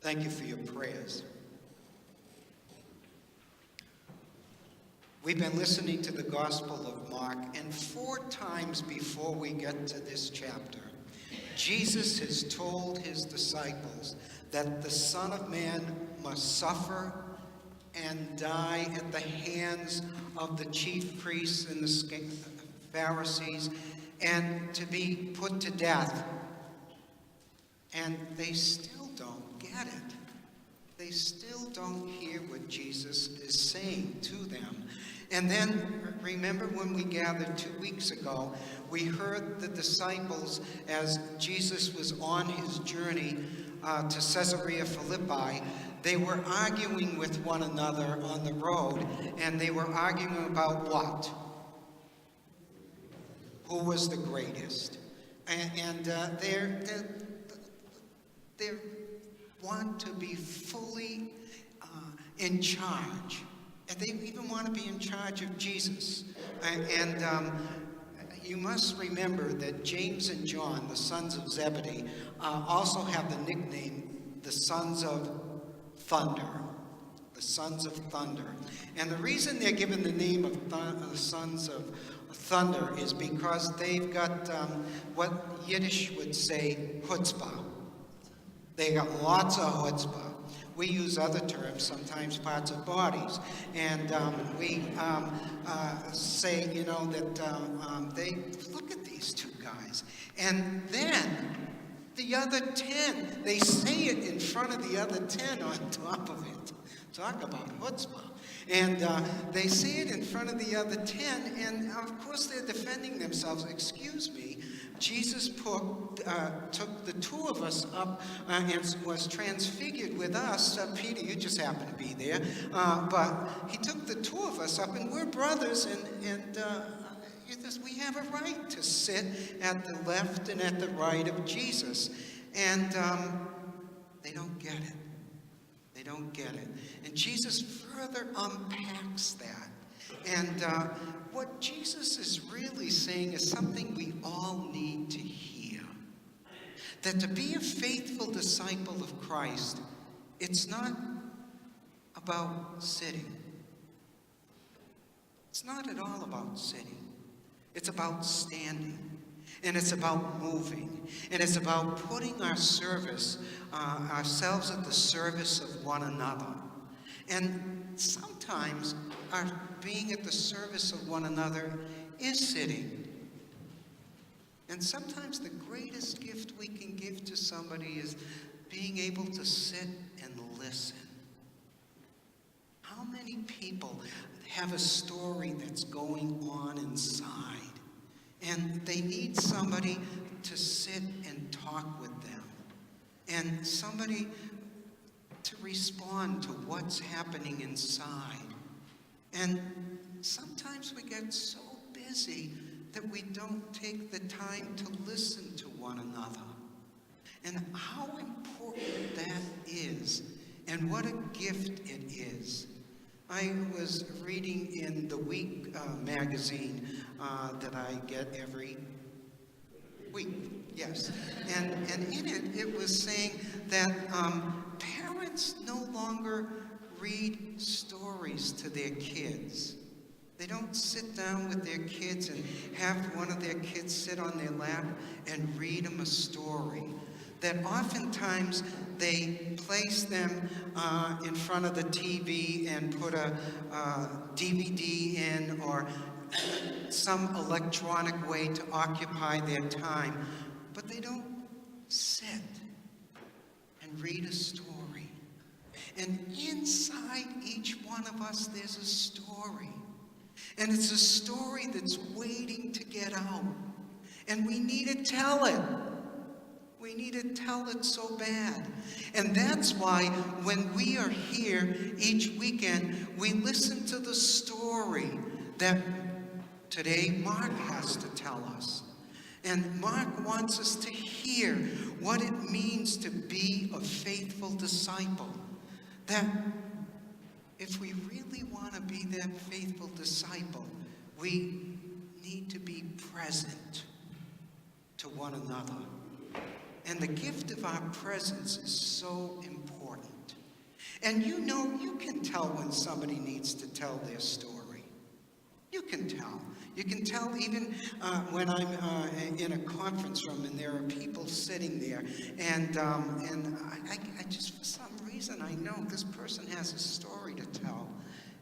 Thank you for your prayers. We've been listening to the Gospel of Mark, and 4 times before we get to this chapter, Jesus has told his disciples that the Son of Man must suffer and die at the hands of the chief priests and the Pharisees, and to be put to death. And they still don't get it. They still don't hear what Jesus is saying to them. And then, remember when we gathered 2 weeks ago, we heard the disciples, as Jesus was on his journey to Caesarea Philippi, they were arguing with one another on the road, and they were arguing about what? Who was the greatest? And they want to be fully in charge. And they even want to be in charge of Jesus. And you must remember that James and John, the sons of Zebedee, also have the nickname the Sons of Thunder. The Sons of Thunder. And the reason they're given the name of the Sons of Thunder is because they've got what Yiddish would say, chutzpah. They got lots of chutzpah. We use other terms, sometimes parts of bodies. And we say, that they look at these 2 guys. And then the other 10, they say it in front of the other 10 on top of it. Talk about chutzpah. And they say it in front of the other 10, and of course they're defending themselves. Excuse me, Jesus took the 2 of us up and was transfigured with us. Peter, you just happened to be there. But he took the 2 of us up, and we're brothers, and we have a right to sit at the left and at the right of Jesus. And they don't get it. They don't get it. And Jesus further unpacks that. And what Jesus is really saying is something we all need to hear. That to be a faithful disciple of Christ, it's not about sitting. It's not at all about sitting. It's about standing. And it's about moving. And it's about putting our service, ourselves at the service of one another. And sometimes our being at the service of one another is sitting. And sometimes the greatest gift we can give to somebody is being able to sit and listen. How many people have a story that's going on inside? And they need somebody to sit and talk with them. And somebody to respond to what's happening inside. And sometimes we get so busy that we don't take the time to listen to one another. And how important that is, and what a gift it is. I was reading in the Week magazine that I get every week, yes. And in it, it was saying that parents no longer read stories to their kids. They don't sit down with their kids and have one of their kids sit on their lap and read them a story. That oftentimes they place them in front of the TV and put a DVD in or some electronic way to occupy their time. But they don't sit and read a story. And inside each one of us, there's a story. And it's a story that's waiting to get out. And we need to tell it. We need to tell it so bad. And that's why when we are here each weekend, we listen to the story that today Mark has to tell us. And Mark wants us to hear what it means to be a faithful disciple. That if we really want to be that faithful disciple, we need to be present to one another. And the gift of our presence is so important. And you can tell when somebody needs to tell their story. You can tell. You can tell even when I'm in a conference room and there are people sitting there, and I just, for some reason, I know this person has a story to tell,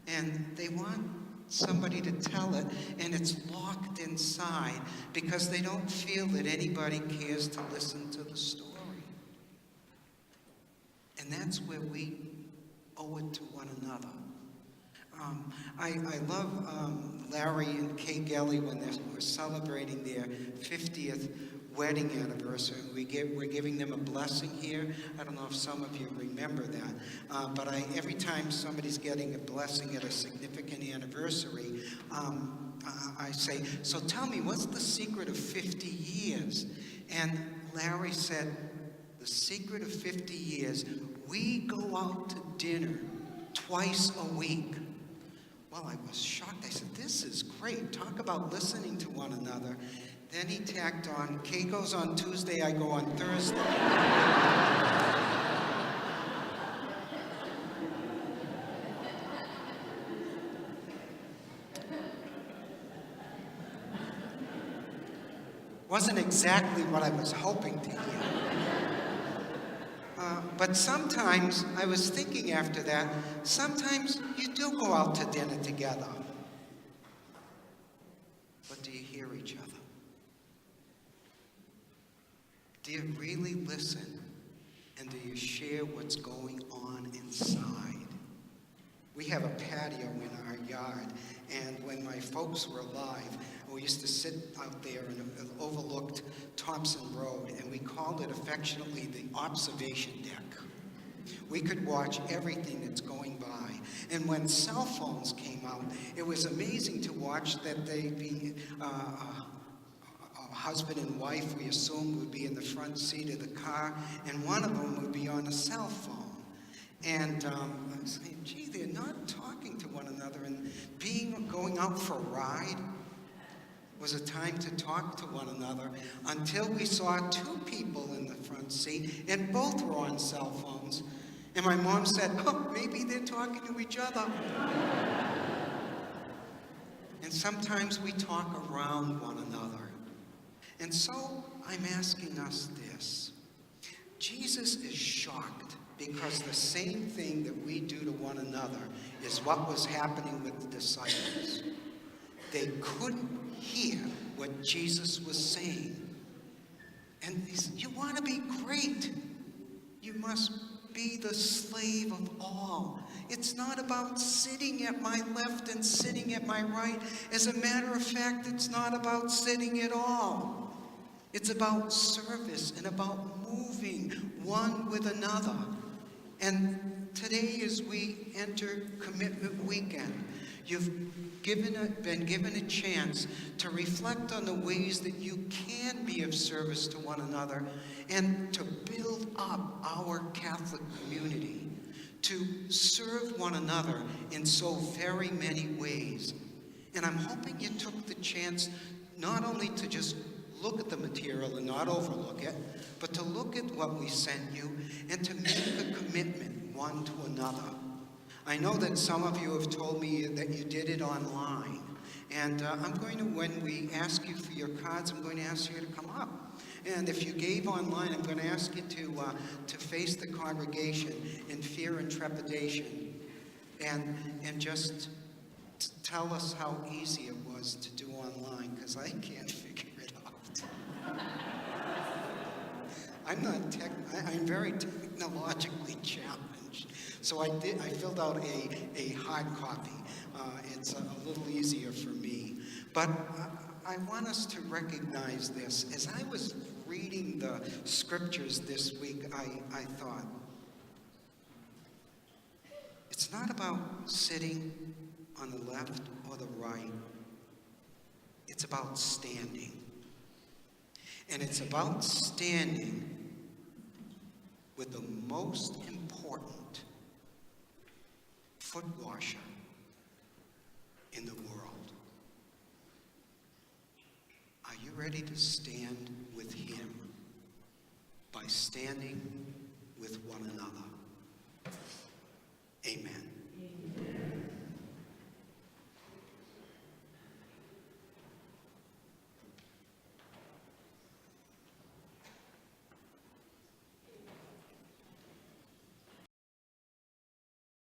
and they want somebody to tell it, and it's locked inside because they don't feel that anybody cares to listen to the story. And that's where we owe it to one another. I love Larry and Kay Gelly when they were celebrating their 50th wedding anniversary. We're giving them a blessing here. I don't know if some of you remember that, but every time somebody's getting a blessing at a significant anniversary, I say, so tell me, what's the secret of 50 years? And Larry said, the secret of 50 years, we go out to dinner twice a week. Well, I was shocked. I said, this is great. Talk about listening to one another. Then he tacked on, Kay goes on Tuesday, I go on Thursday. Wasn't exactly what I was hoping to hear. But sometimes, I was thinking after that, sometimes you do go out to dinner together. But do you hear each other? Do you really listen? And do you share what's going on inside? We have a patio in our yard, and when my folks were alive, we used to sit out there and it overlooked Thompson Road, and we called it affectionately the observation deck. We could watch everything that's going by. And when cell phones came out, it was amazing to watch that they'd be a husband and wife, we assumed, would be in the front seat of the car, and one of them would be on a cell phone. And I was saying, gee, they're not talking to one another, and going out for a ride was a time to talk to one another until we saw two people in the front seat, and both were on cell phones. And my mom said, oh, maybe they're talking to each other. And sometimes we talk around one another. And so I'm asking us this. Jesus is shocked because the same thing that we do to one another is what was happening with the disciples. They couldn't hear what Jesus was saying. And he said, you want to be great? You must be the slave of all. It's not about sitting at my left and sitting at my right. As a matter of fact, it's not about sitting at all. It's about service and about moving one with another. And today, as we enter Commitment Weekend, you've been given a chance to reflect on the ways that you can be of service to one another and to build up our Catholic community, to serve one another in so very many ways. And I'm hoping you took the chance not only to just look at the material and not overlook it, but to look at what we sent you and to make a commitment one to another. I know that some of you have told me that you did it online. And I'm going to, when we ask you for your cards, I'm going to ask you to come up. And if you gave online, I'm going to ask you to face the congregation in fear and trepidation and just tell us how easy it was to do online, because I can't figure it out. I'm very technologically challenged. So I filled out a hard copy. It's a little easier for me. But I want us to recognize this. As I was reading the scriptures this week, I thought, it's not about sitting on the left or the right. It's about standing. And it's about standing with the most important foot washer in the world. Are you ready to stand with him by standing